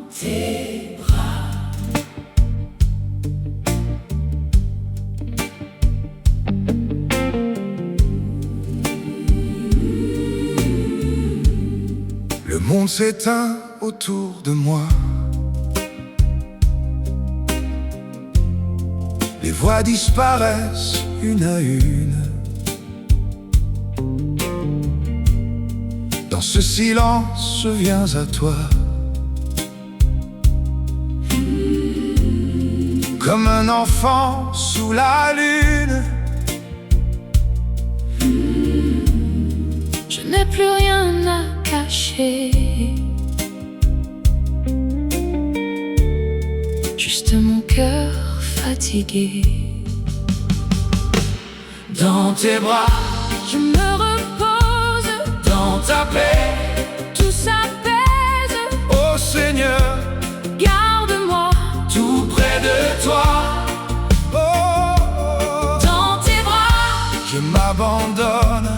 Tes bras. Le monde s'éteint autour de moi. Les voix disparaissent une à une. Dans ce silence, je viens à toi. Comme un enfant sous la lune. Je n'ai plus rien à cacher. Juste mon cœur fatigué. Dans tes bras, Je me repose. dans ta paix, Tout s'apaise. ô Seigneur, Garde-moi tout près de toi. Oh, oh, oh. dans tes bras. Je m'abandonne,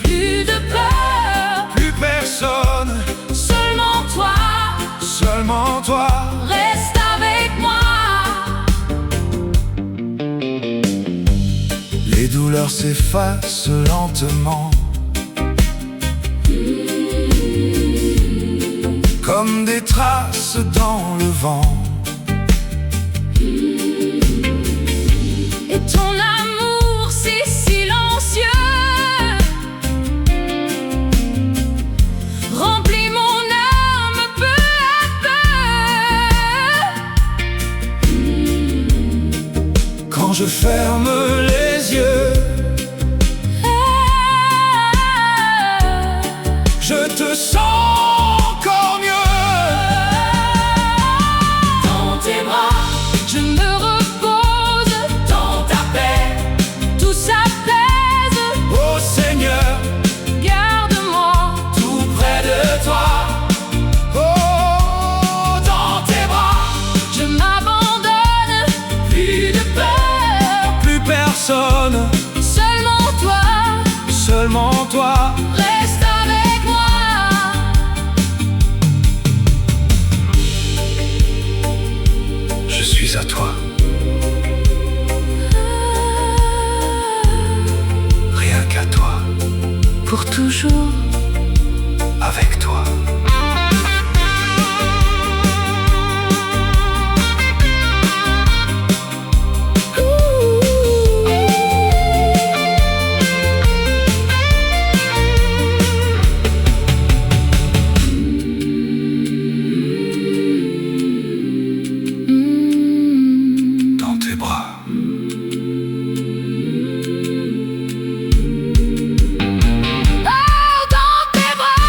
Plus de peur. plus personne, Seulement toi. seulement toi. Reste avec moi. Les douleurs s'effacent lentement, comme des traces dans le vent. Et ton amour si silencieux remplit mon âme peu à peu. Quand je ferme les yeux, je te sens encore mieux. Dans tes bras, je me repose. Dans ta paix, Tout s'apaise. ô Seigneur, Garde-moi tout près de toi. Oh, dans tes bras, je m'abandonne. plus de peur, plus personne, Seulement toi. seulement toi. Reste avec moi. Je suis à toi, rien qu'à toi, Pour toujours. avec toi. Dans tes bras. Oh, dans tes bras.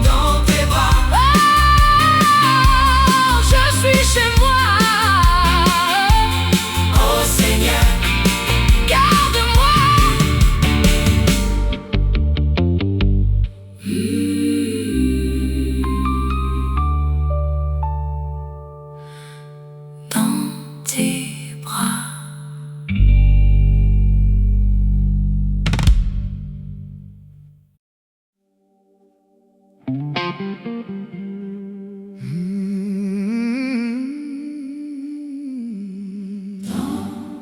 Dans tes bras. Oh, je suis chez moi. Oh Seigneur, Garde-moi. Dans tes bras.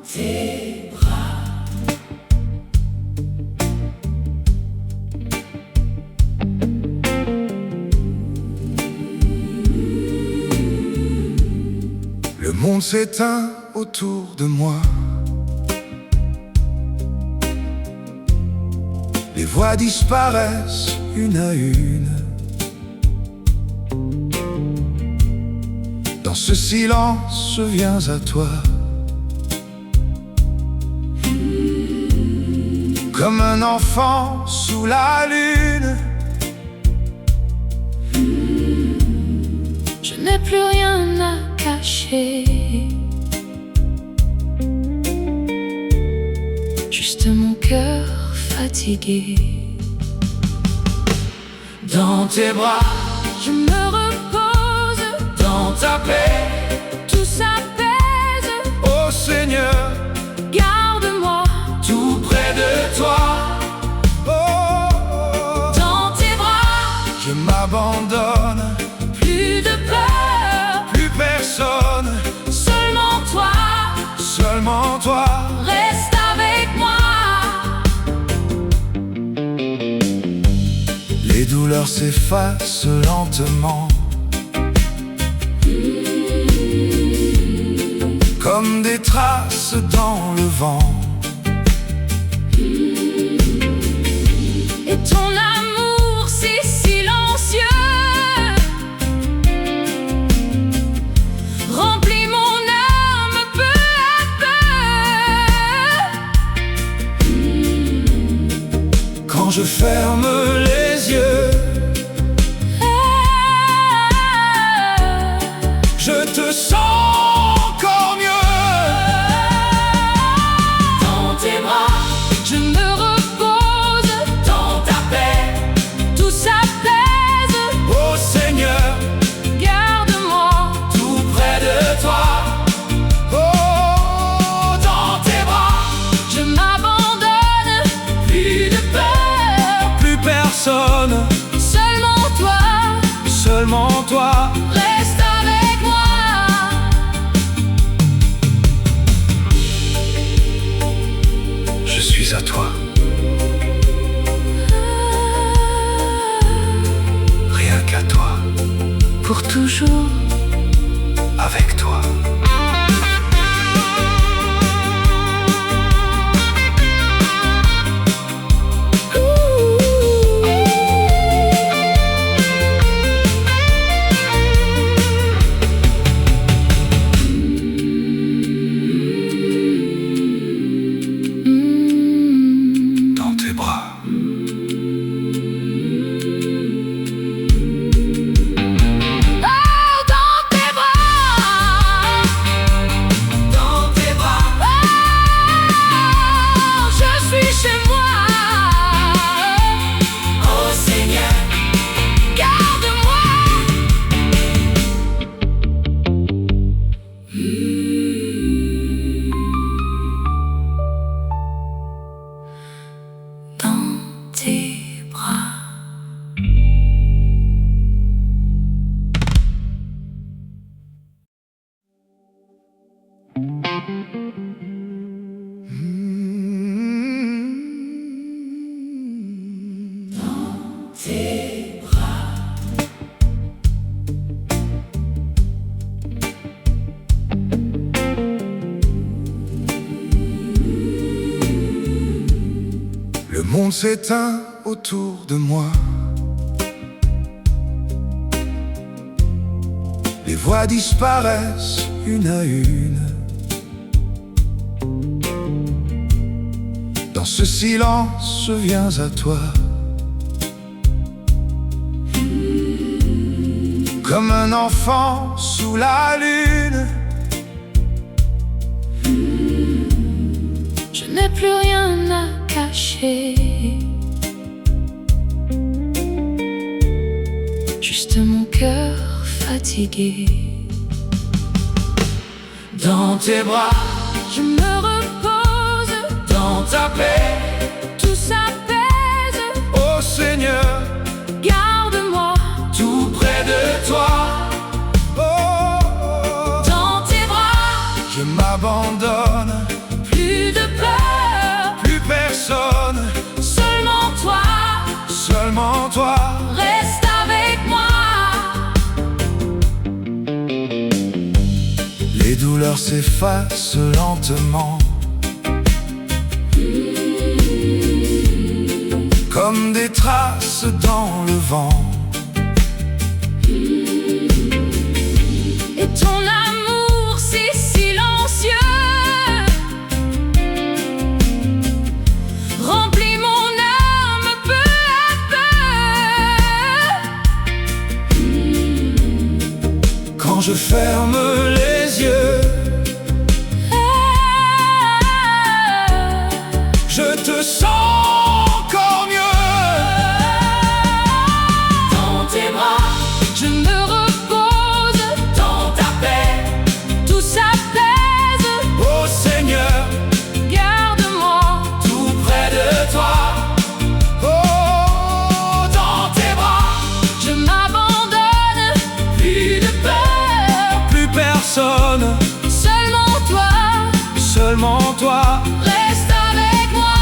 Tes bras. Le monde s'éteint autour de moi. Les voix disparaissent une à une. Dans ce silence, je viens à toi. Comme un enfant sous la lune. Je n'ai plus rien à cacher. Juste mon cœur fatigué. Dans tes bras, Je me repose. dans ta paix, Tout s'apaise. ô Seigneur, Garde-moi tout douleurs s'effacent lentement, comme des traces dans le vent. Et ton amour si silencieux remplit mon âme peu à peu. Quand je ferme les yeux, je te sens encore mieux. Dans tes bras, je me repose. Dans ta paix, tout s'apaise. Ô Seigneur, Garde-moi tout près de toi. Oh, dans tes bras, je m'abandonne. Plus de peur, plus personne, seulement toi. seulement toi. Reste avec moi. Je suis à toi, rien qu'à toi, Pour toujours. avec toi. Dans tes bras. Oh, dans tes bras. Dans tes bras. Oh, je suis chez moi. Oh Seigneur, Garde-moi. Dans tes bras. le monde s'éteint autour de moi. Les voix disparaissent une à une. Dans ce silence, je viens à toi. Comme un enfant sous la lune. Je n'ai plus rien à cacher. Juste mon cœur fatigué. Dans tes bras, Je me repose. dans ta paix, Tout s'apaise. ô Seigneur, Garde-moi. tout près de toi. Oh, oh, Dans tes bras. je m'abandonne, Plus de peur, plus personne, seulement toi. seulement toi. Reste avec moi. Les douleurs s'effacent lentement, comme des traces dans le vent. Et ton amour si silencieux remplit mon âme peu à peu. Quand je ferme les yeux, je te sens encore mieux. Dans tes bras, je me repose. Dans ta paix, tout s'apaise. Ô Seigneur, Garde-moi. tout près de toi. Oh, dans tes bras, Je m'abandonne. Plus de peur, plus personne, seulement toi. seulement toi. Reste avec moi.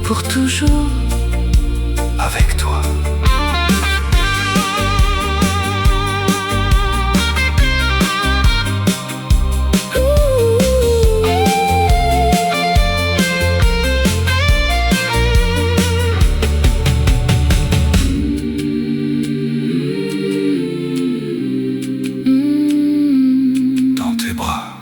pour toujours avec toi. Dans tes bras.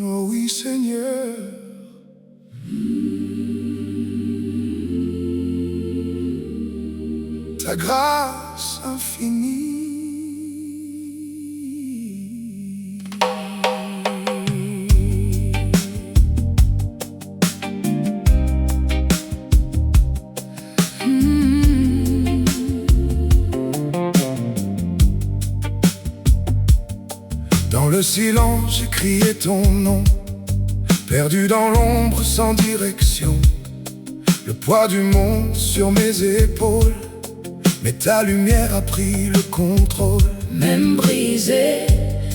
Oh oui, Seigneur. Ta grâce infinie. Dans le silence, j'ai crié ton nom, perdu dans l'ombre sans direction. Le poids du monde sur mes épaules, mais ta lumière a pris le contrôle. Même brisé,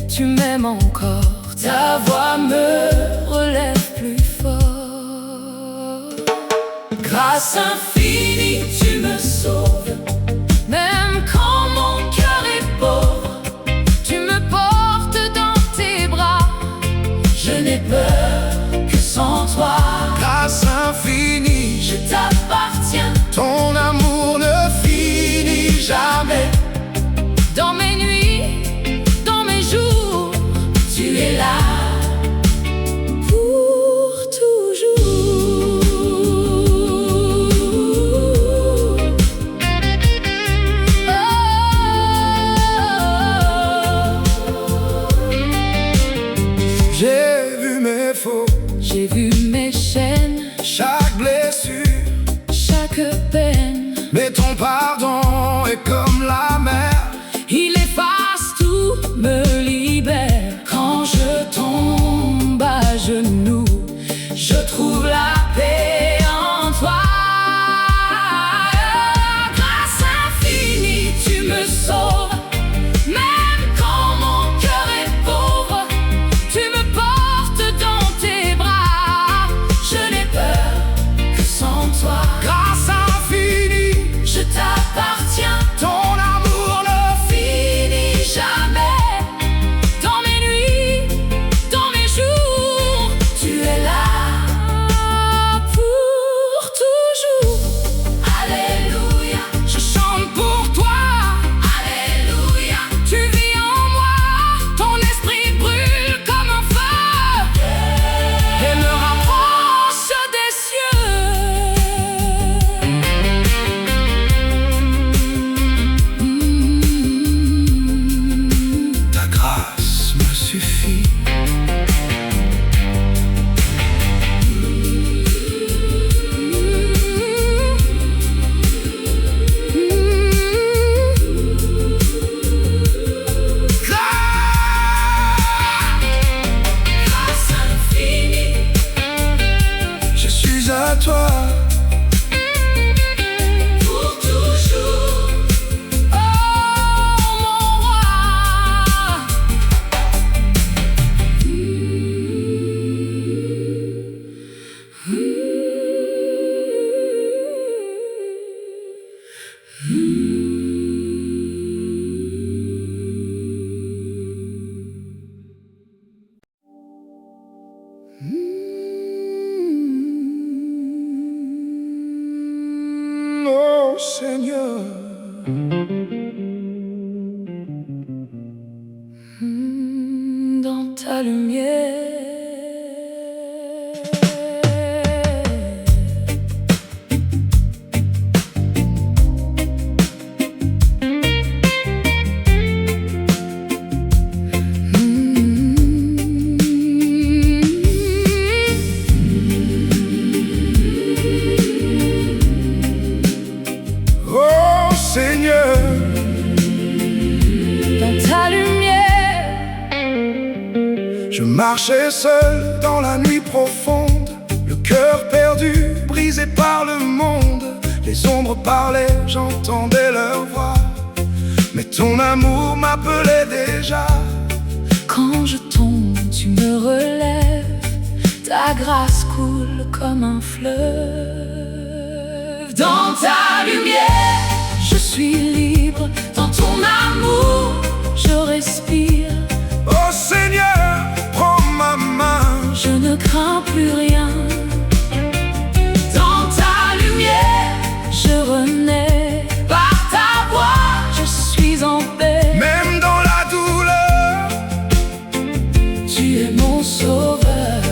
tu m'aimes encore. Ta voix me relève plus fort. Grâce infinie, tu me sauves. Même quand mon cœur est pauvre, tu me portes dans tes bras. Je n'ai peur que sans toi. Grâce infinie, Je t'appartiens. ton amour ne finit jamais. Dans mes nuits, dans mes jours, tu es là pour toujours. J'ai vu mes faux, J'ai vu mes chaînes, chaque blessure, chaque peine. mais ton pardon est comme la mer. Il efface tout, me libère. Quand je tombe à genoux, je trouve la paix en toi. Grâce infinie, tu me sauves. Même quand mon cœur est pauvre, tu me portes dans tes bras. Je n'ai peur que sans toi. Grâce infinie, Je t'appartiens. ton amour ne Finis jamais. Dans mes nuits, dans mes jours, tu es là pour toujours. Alléluia, je chante pour toi. alléluia. Tu vis en moi, ton esprit brûle comme un feu et me rapproche des cieux. Ta grâce me suffit. Grâce infinie, Je suis à toi. pour toujours. Oh mon roi. Oh Seigneur, Dans ta lumière. Seigneur, dans ta lumière. Je marchais seul dans la nuit profonde, le cœur perdu, brisé par le monde. Les ombres parlaient, j'entendais leur voix, mais ton amour m'appelait déjà. Quand je tombe, tu me relèves, ta grâce coule comme un fleuve. Dans ta lumière, je suis libre, dans ton amour, je respire. Oh Seigneur, prends ma main, je ne crains plus rien. Dans ta lumière, je renais, par ta voix, je suis en paix. Même dans la douleur, tu es mon sauveur.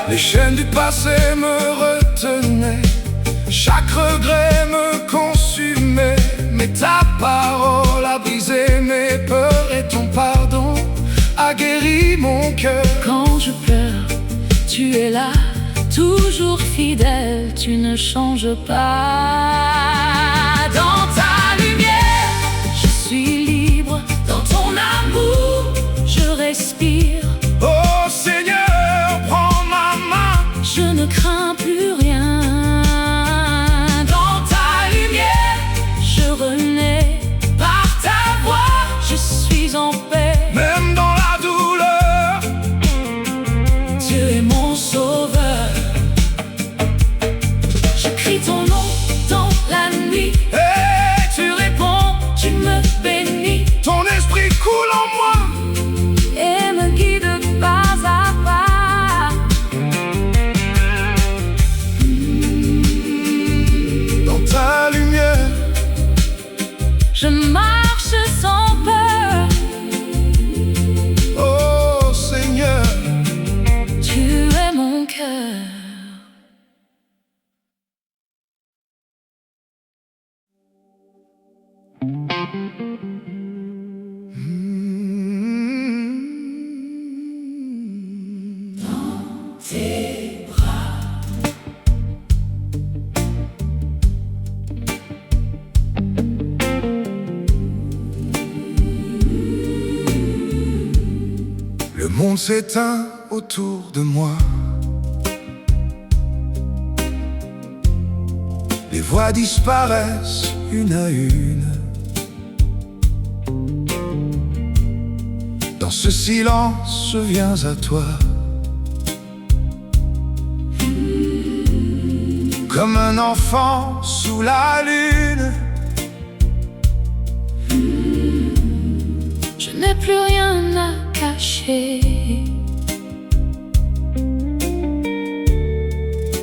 Les chaînes du passé me retenaient, chaque regret me consumait, mais ta parole a brisé mes peurs et ton pardon a guéri mon cœur. Quand je pleure, tu es là, toujours fidèle, tu ne changes pas. Dans ta lumière, je suis libre, dans ton amour, je respire. Oh Seigneur, prends ma main, je ne crains plus rien. Dans ta lumière, je renais, par ta voix, je suis en paix. même dans la douleur, tu es mon sauveur. Je crie ton nom dans la nuit, et tu réponds, tu me bénis. ton esprit coule en moi Et me guide pas à pas. dans ta lumière. Je marche sans peur. Oh Seigneur, Tu es mon cœur. Tes bras, le monde s'éteint autour de moi. Les voix disparaissent une à une. Dans ce silence, je viens à toi. Comme un enfant sous la lune. je n'ai plus rien à cacher.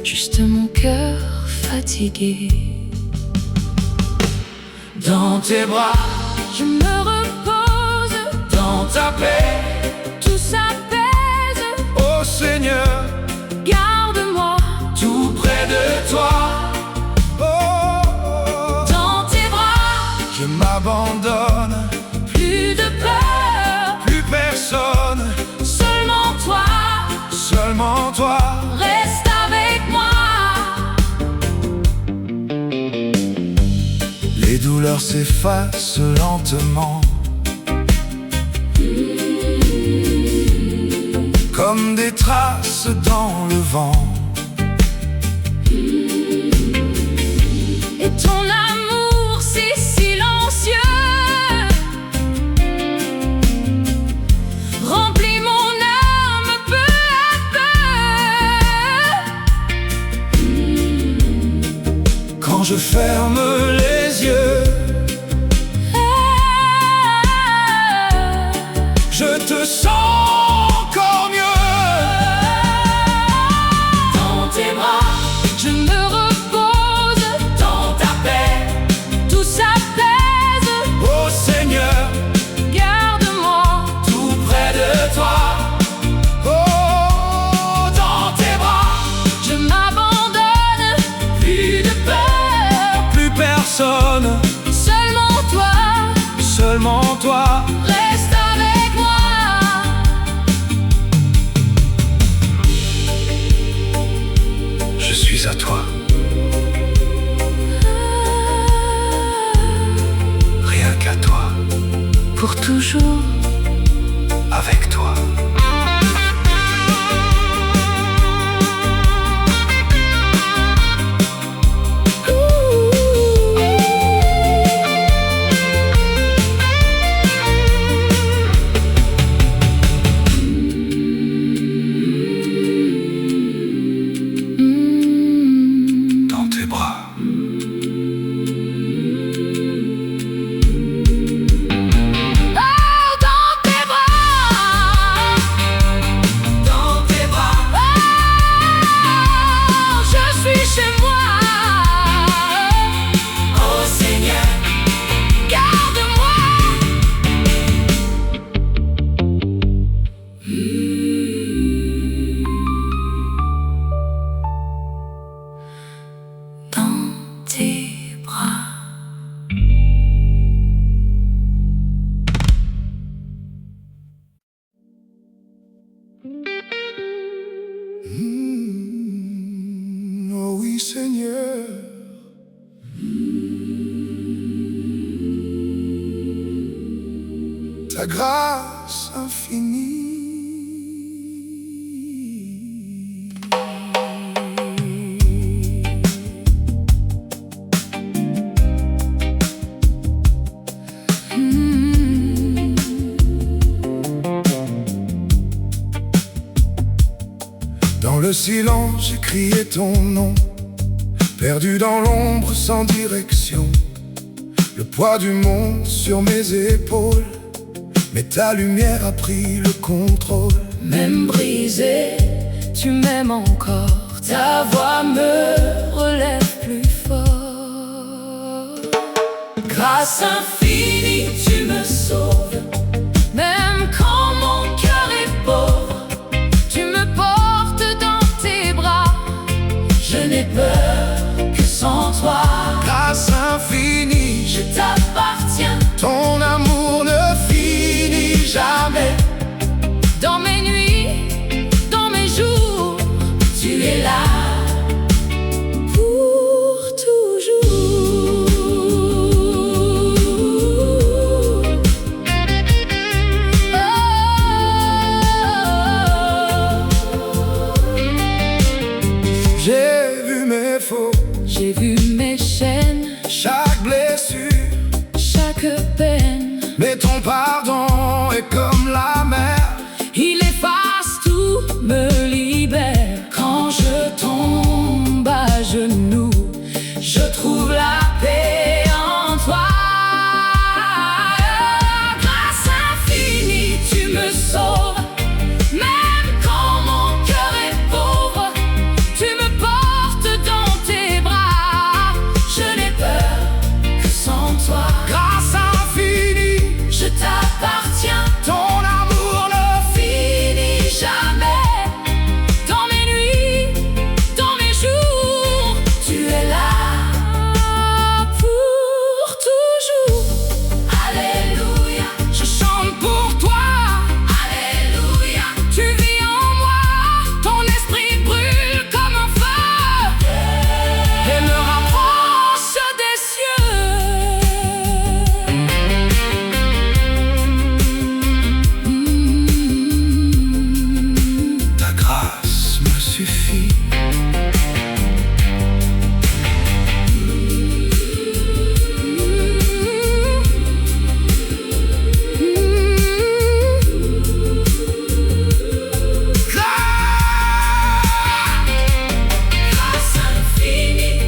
Juste mon cœur fatigué. Dans tes bras, Je me repose, dans ta paix, tout s'apaise. ô Seigneur, Garde-moi tout près de toi. Oh, oh, oh. dans tes bras, Je m'abandonne, plus de peur, plus personne, seulement toi. seulement toi. Reste avec moi. Les douleurs s'effacent lentement, comme des traces dans le vent. Et ton amour si silencieux remplit mon âme peu à peu. Quand je ferme les yeux, je te sens encore mieux. Dans tes bras, je me repose, Dans ta paix, tout s'apaise. ô Seigneur, Garde-moi tout près de toi. Oh, dans tes bras, je m'abandonne, plus de peur, plus personne, seulement toi. seulement toi. Reste avec moi. Je suis à toi. toujours avec toi. Oh oui, Seigneur, ta grâce infinie. Dans le silence, j'ai crié ton nom, perdu dans l'ombre sans direction. Le poids du monde sur mes épaules, mais ta lumière a pris le contrôle. Même brisé, tu m'aimes encore. Ta voix me relève plus fort. Grâce infinie, tu me sauves. Même quand mon cœur est pauvre, tu me portes dans tes bras. Je n'ai peur que sans toi. Grâce infinie, Je t'appartiens. ton amour ne finit jamais. Dans mes nuits, dans mes jours, tu es là pour toujours. J'ai vu mes faux, J'ai vu mes chaînes, chaque blessure, chaque peine. mais ton pardon est comme la mer. Il efface tout, me libère. Quand je tombe à genoux, je trouve la paix en toi. Grâce infinie, tu me sauves. Même quand mon cœur est pauvre, tu me portes dans tes bras. Je n'ai peur que sans toi. Grâce infinie, Je t'appartiens. ton amour ne Fini jamais. Dans mes nuits, dans mes jours, tu es là pour toujours. Alléluia, je chante pour toi. alléluia. Tu vis en moi, ton esprit brûle comme un feu et me rapproche des cieux. Ta grâce me suffit. Grâce infinie,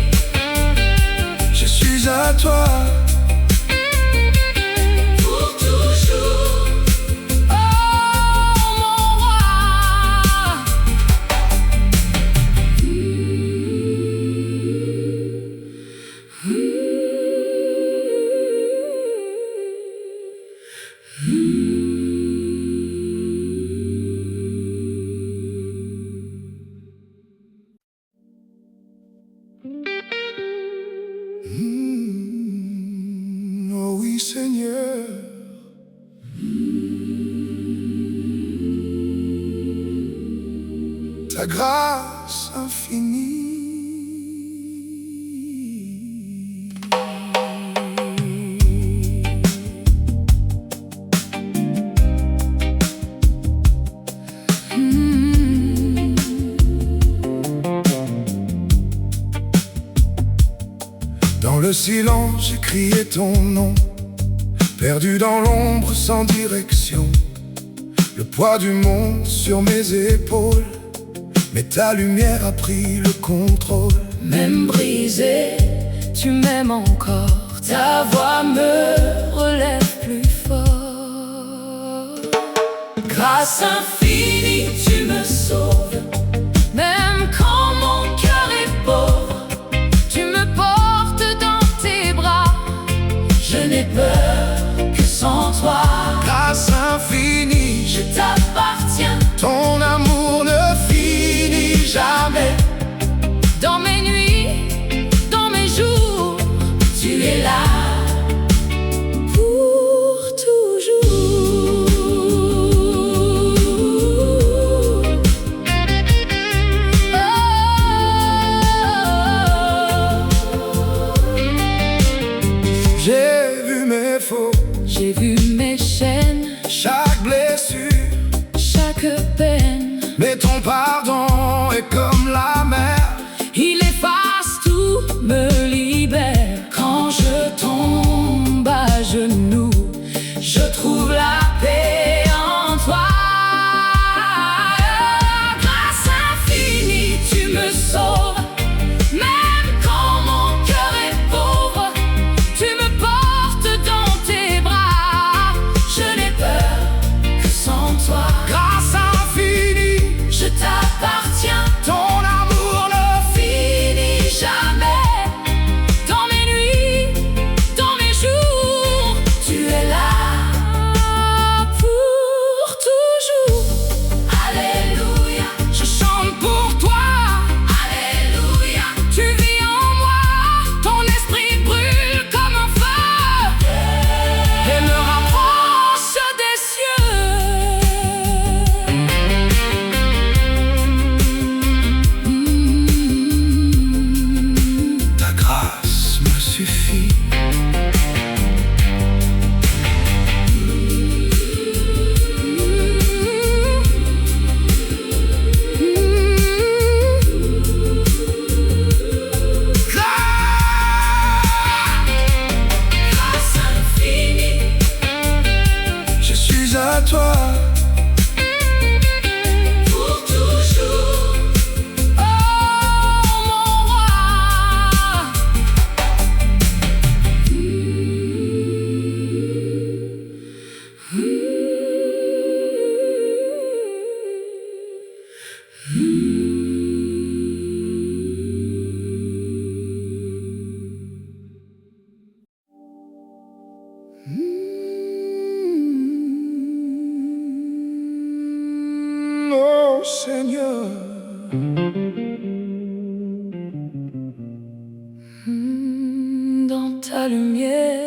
Je suis à toi. pour toujours. Oh mon roi. Oh oui, Seigneur, ta grâce infinie. Dans le silence, j'ai crié ton nom, perdu dans l'ombre sans direction. Le poids du monde sur mes épaules, mais ta lumière a pris le contrôle. Même brisé, tu m'aimes encore. Ta voix me relève plus fort. Grâce infinie, tu me sauves. Même quand mon cœur est pauvre, tu me portes dans tes bras. Je n'ai peur que sans toi. Grâce infinie, Je t'appartiens. ton amour ne finit jamais. Dans mes nuits, dans mes jours, tu es là pour toujours. J'ai vu mes faux, J'ai vu mes chaînes, chaque blessure, chaque peine. mais ton pardon est comme la mer. Il efface tout, me libère. Quand je tombe à genoux, je trouve la paix en toi. Grâce infinie, tu me sauves. Même quand mon cœur est pauvre, tu me portes dans tes bras. Je n'ai peur que sans toi. Grâce infinie, Je t'appartiens. ton amour ne Fini jamais. Dans mes nuits, dans mes jours, tu es là pour toujours. Alléluia, je chante pour toi. alléluia. Tu vis en moi, ton esprit brûle comme un feu et me rapproche des cieux. Ta grâce me suffit. Grâce infinie, Je suis à toi. pour toujours. Oh mon roi. Oh Seigneur, Dans ta lumière.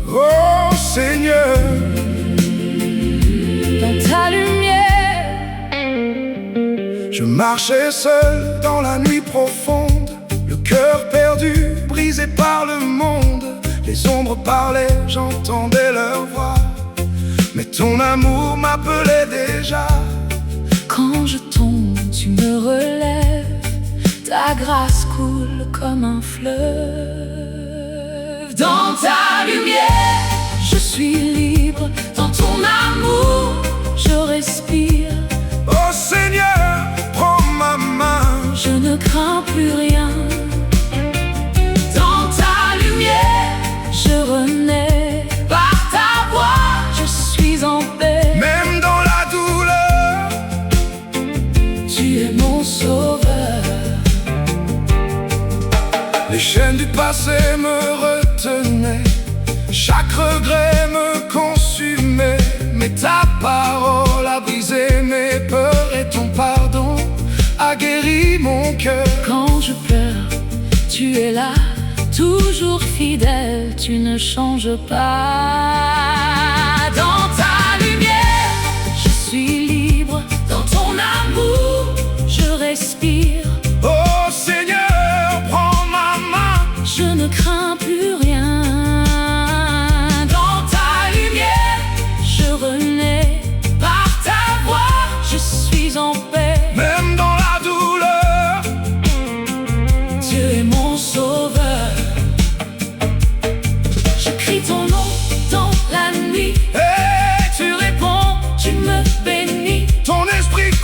oh Seigneur, Dans ta lumière. je marchais seul dans la nuit profonde, le cœur perdu, brisé par le monde. Les ombres parlaient, j'entendais leur voix, mais ton amour m'appelait déjà. Quand je tombe, tu me relèves. Ta grâce coule comme un fleuve. Dans ta lumière, je suis libre. Dans ton amour, je respire. Oh Seigneur, prends ma main. Je ne crains plus rien. Dans ta lumière, je renais. Par ta voix, je suis en paix. Même dans la douleur, Tu es mon sauveur. les chaînes du passé me retenaient, chaque regret me consumait, mais ta parole a brisé mes peurs et ton pardon a guéri mon cœur. Quand je pleure, tu es là, toujours fidèle, tu ne changes pas. Dans ta lumière, je suis libre. Dans ton âme,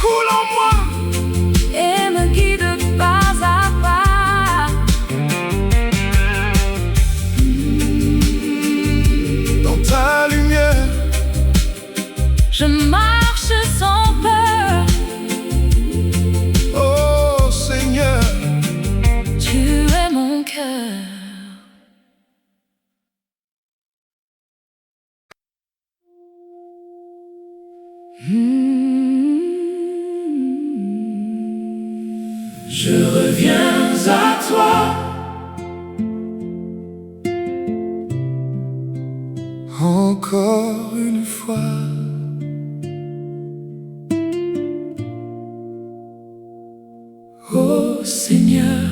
coule en moi et me guide pas à pas. Dans ta lumière, Je marche sans peur. oh Seigneur. Tu es mon cœur. Je reviens à toi. Encore une fois. Oh Seigneur,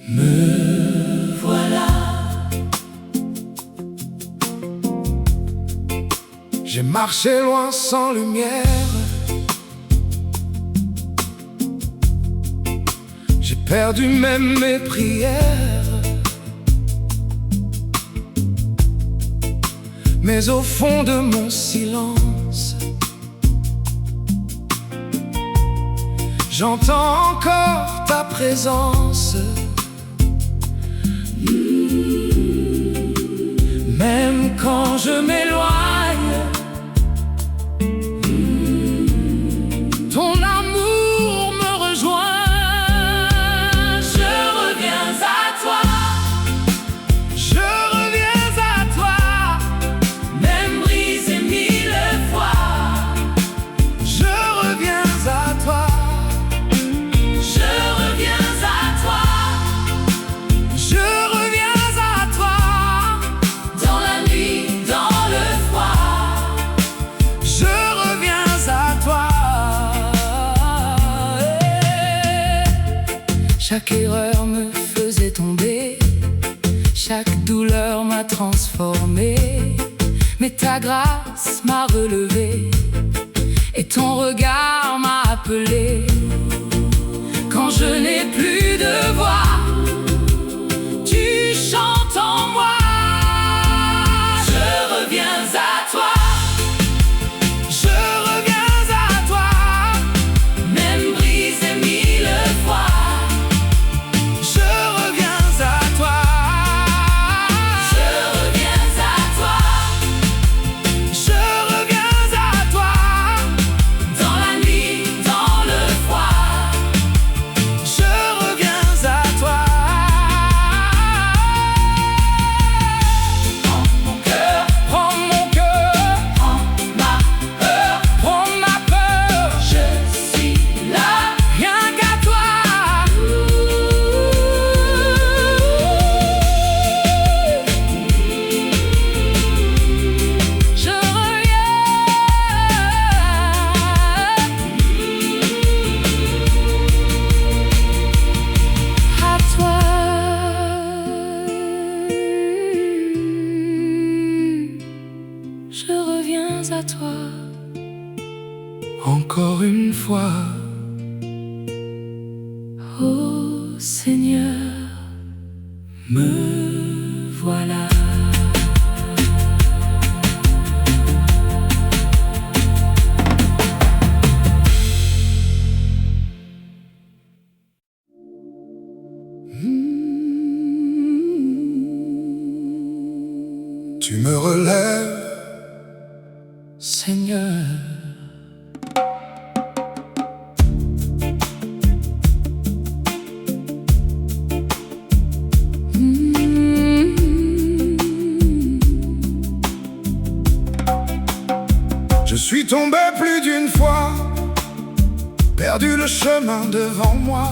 me voilà. J'ai marché loin sans lumière. J'ai perdu même mes prières. Mais au fond de mon silence, j'entends encore ta présence. Même quand je m'éloigne, ton amour me rejoint. Je reviens à toi, Je reviens à toi. même brisé mille fois. Je reviens à toi. Je reviens à toi, Je reviens à toi. dans la nuit, dans le froid. Je reviens à toi. Chaque erreur me faisait tomber, chaque douleur m'a transformé. Mais ta grâce m'a relevé et ton regard m'a appelé. Quand je n'ai plus de voix, tu chantes en moi. Je reviens à toi, Je reviens à toi. même brisé mille fois. Je reviens à toi. Je reviens à toi, Je reviens à toi. dans la nuit, dans le froid. Je reviens à toi. Prends mon cœur, Prends mon cœur, prends ma peur. prends ma peur. Je suis là, Rien qu'à toi. je reviens à toi. Je reviens à toi. Encore une fois. Oh Seigneur, me voilà. Tu me relèves, Seigneur, je suis tombé plus d'une fois, perdu le chemin devant moi.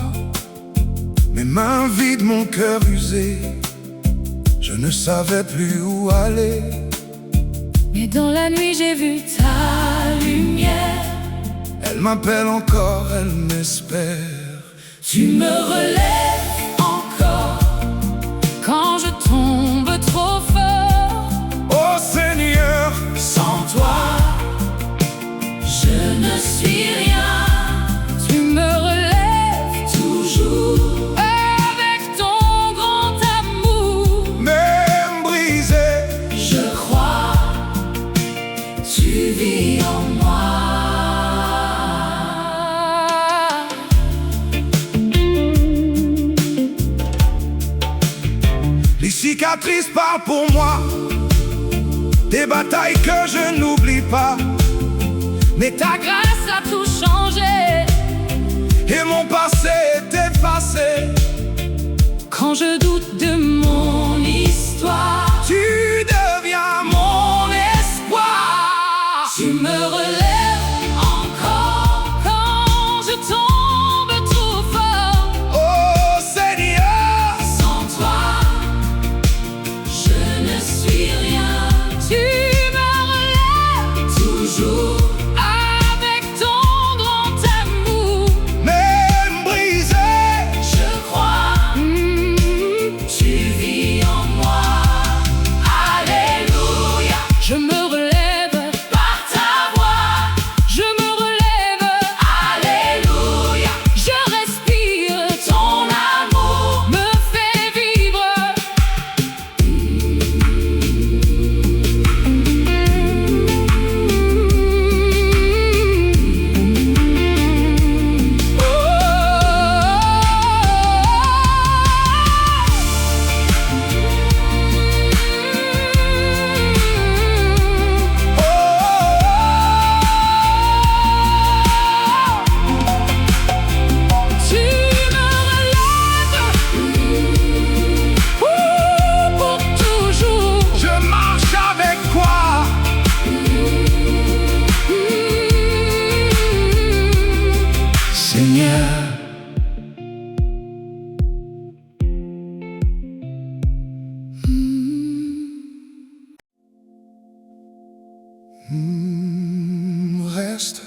Mes mains vides, mon cœur usé, je ne savais plus où aller. mais dans la nuit j'ai vu ta lumière. Elle m'appelle encore, elle m'espère. Tu me relèves encore quand je tombe trop fort. Oh Seigneur, Sans toi, je ne suis rien. Tu me relèves toujours avec ton grand amour. même brisé, Je crois, tu vis en moi. Les cicatrices parlent pour moi, des batailles que je n'oublie pas. Mais ta grâce a tout changé, et mon passé est effacé. quand je doute de mon histoire, Tu deviens mon espoir. Tu me relèves encore quand je tombe trop fort. Oh Seigneur, Sans toi, je ne suis rien. Tu me relèves toujours avec ton grand amour. même brisé, Je crois, tu vis en moi. Alléluia. Je me relève par ta voix. Je me relève. Alléluia. Je respire. Ton amour me fait vivre. Tu me relèves pour toujours. je marche avec toi. Seigneur, reste.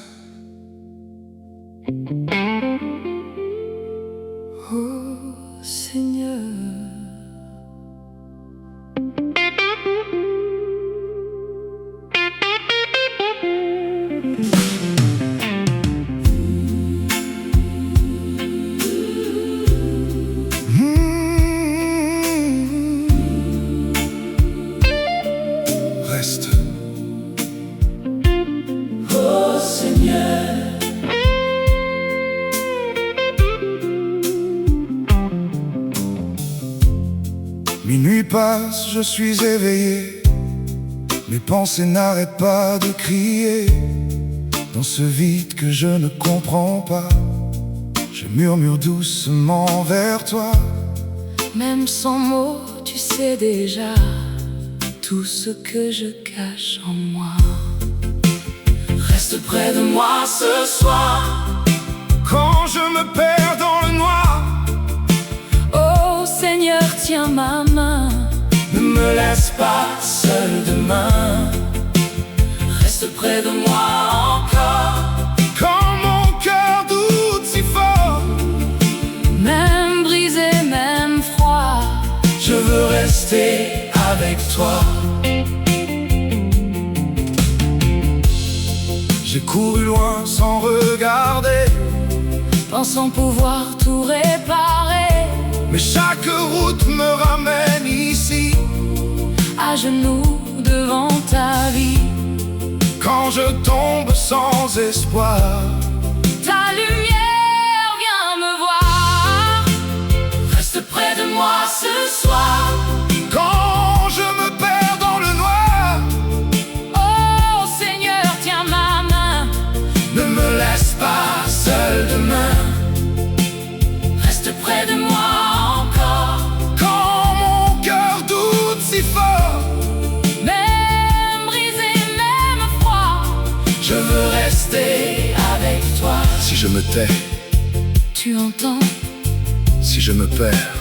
Oh Seigneur. Reste. Oh Seigneur. Minuit passe, je suis éveillé. Mes pensées n'arrêtent pas de crier. Dans ce vide que je ne comprends pas, je murmure doucement vers toi. Même sans mots, tu sais déjà tout ce que je cache en moi. Reste près de moi ce soir. Quand je me perds dans le noir, Oh Seigneur, tiens ma main. ne me laisse pas Seul demain. Reste près de moi encore. quand mon cœur doute si fort. Même brisé, même froid, Je veux rester avec toi. J'ai couru loin sans regarder, pensant pouvoir tout réparer. mais chaque route me ramène ici. À genoux devant ta vie, Quand je tombe sans espoir, ta lumière vient me voir. Reste près de moi ce soir. quand je me perds dans le noir, Oh Seigneur, tiens ma main. ne me laisse pas seul demain. Reste près de moi encore. Quand mon cœur doute si fort, Même brisé, même froid, je veux rester avec toi. si je me tais, Tu entends, si je me perds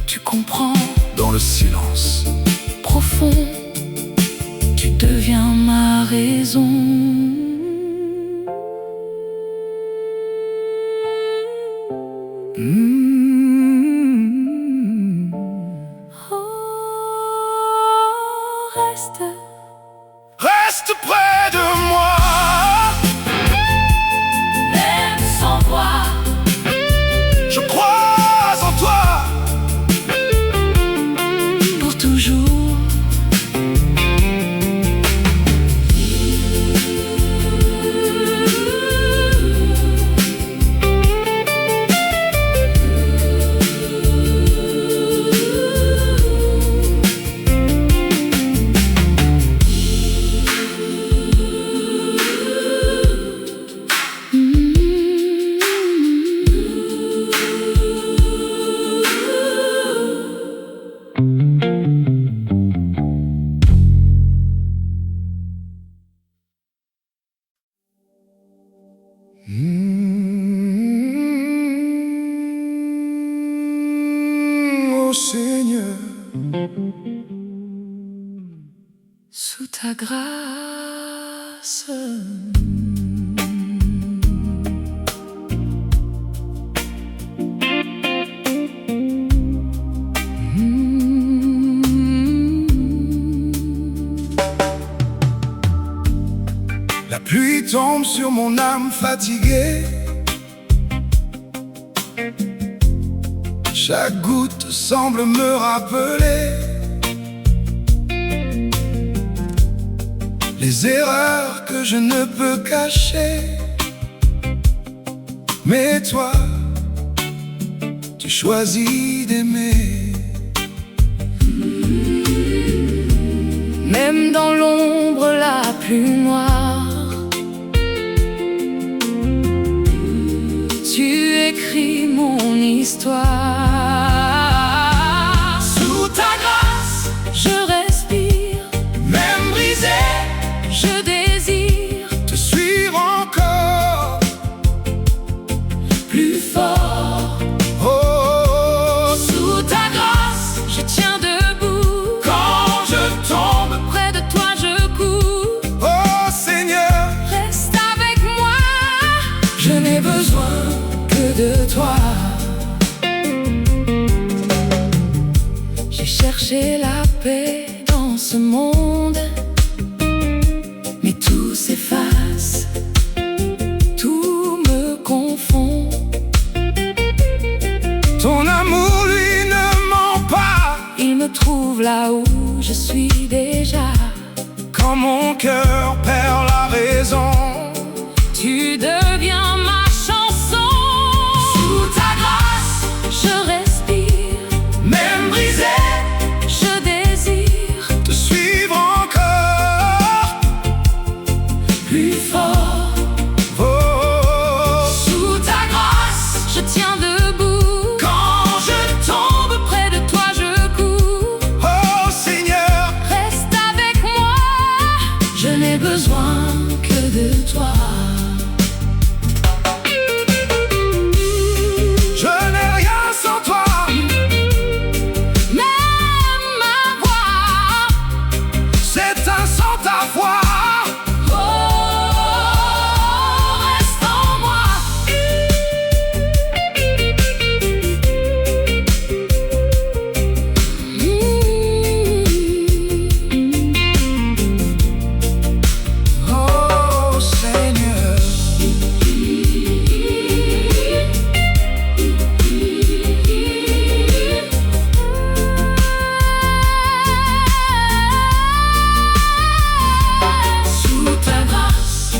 tu comprends. dans le silence. Profond, tu deviens ma raison. Oh, reste. Reste près de moi, Même sans voix, je crois en toi. pour toujours. Oh Seigneur, sous ta grâce. La pluie tombe sur mon âme fatiguée. Chaque goutte semble me rappeler les erreurs que je ne peux cacher. Mais toi, tu choisis d'aimer. Même dans l'ombre la plus noire, tu écris mon histoire. Sous ta grâce, je respire. même brisé, Je désire te suivre encore plus fort. Oh, oh, oh. Sous ta grâce, je tiens debout. Quand je tombe, Près de toi je cours. oh Seigneur, Reste avec moi. Je n'ai besoin que de toi. J'ai cherché la paix dans ce monde, mais tout s'efface, tout me confond. ton amour lui ne ment pas. Il me trouve là où je suis déjà. Quand mon cœur perd la raison, Tu deviens ma chanson. sous ta grâce, Je respire, même brisé, je désire te suivre encore plus fort. oh, oh, oh. Sous ta grâce, je tiens debout. Quand je tombe, Près de toi je cours. oh Seigneur, Reste avec moi. Je n'ai besoin que de toi. je n'ai rien sans toi. Même ma voix, C'est un sans ta voix. oh, reste en moi. Oh Seigneur, Sous ta grâce,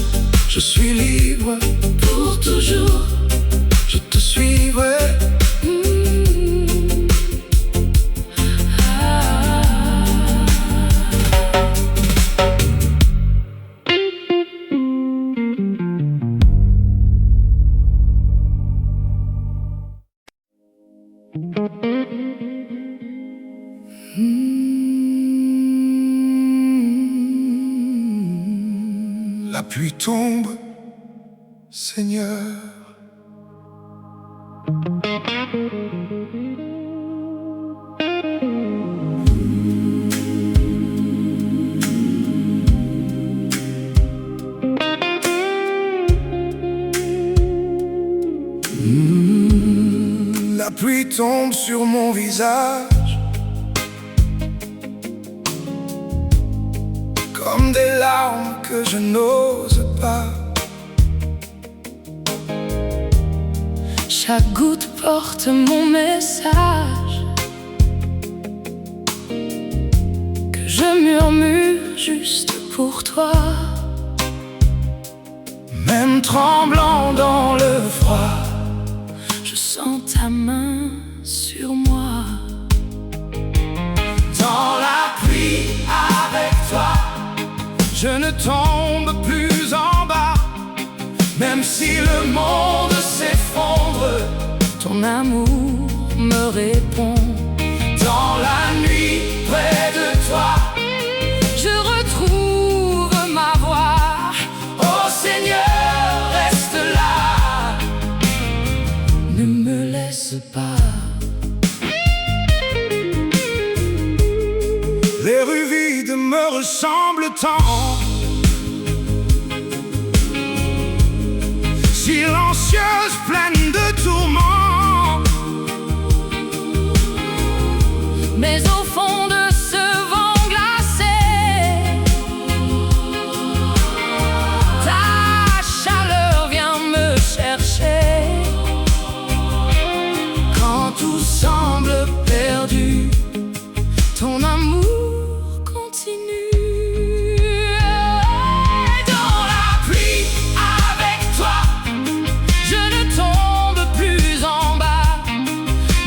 je suis libre, pour toujours. je te suivrai. La pluie tombe, Seigneur. La pluie tombe sur mon visage comme des larmes que je n'ose pas. Chaque goutte porte mon message, que je murmure juste pour toi. Même tremblant dans le froid, Je sens ta main sur moi. dans la pluie avec toi, je ne tombe plus en bas. Même si le monde s'effondre, Ton amour me répond. dans la nuit près de toi, Je retrouve ma voix. oh Seigneur, reste là. ressemble tant. Silencieuse, pleine de tourments, mais au fond de ce vent glacé, ta chaleur vient me chercher. Quand tout semble perdu, ton amour continue. Dans la pluie, avec toi, je ne tombe plus en bas.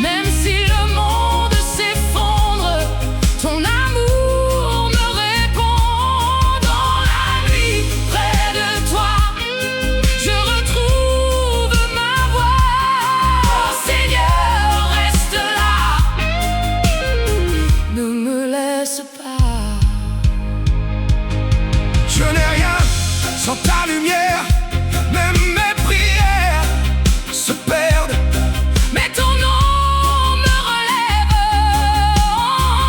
Même si le monde s'effondre, ton amour me répond. Dans la nuit, près de toi, je retrouve ma voix. Oh Seigneur, reste là, ne me laisse pas. Je n'ai rien sans ta lumière, même mes prières se perdent. Mais ton nom me relève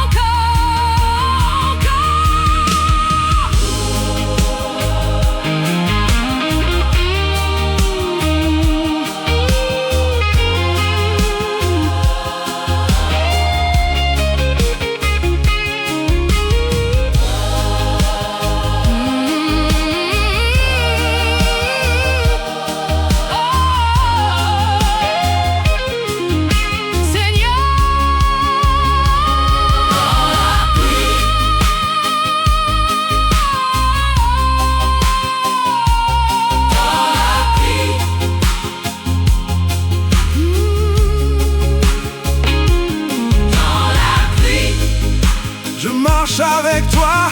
encore, Seigneur. Je marche avec toi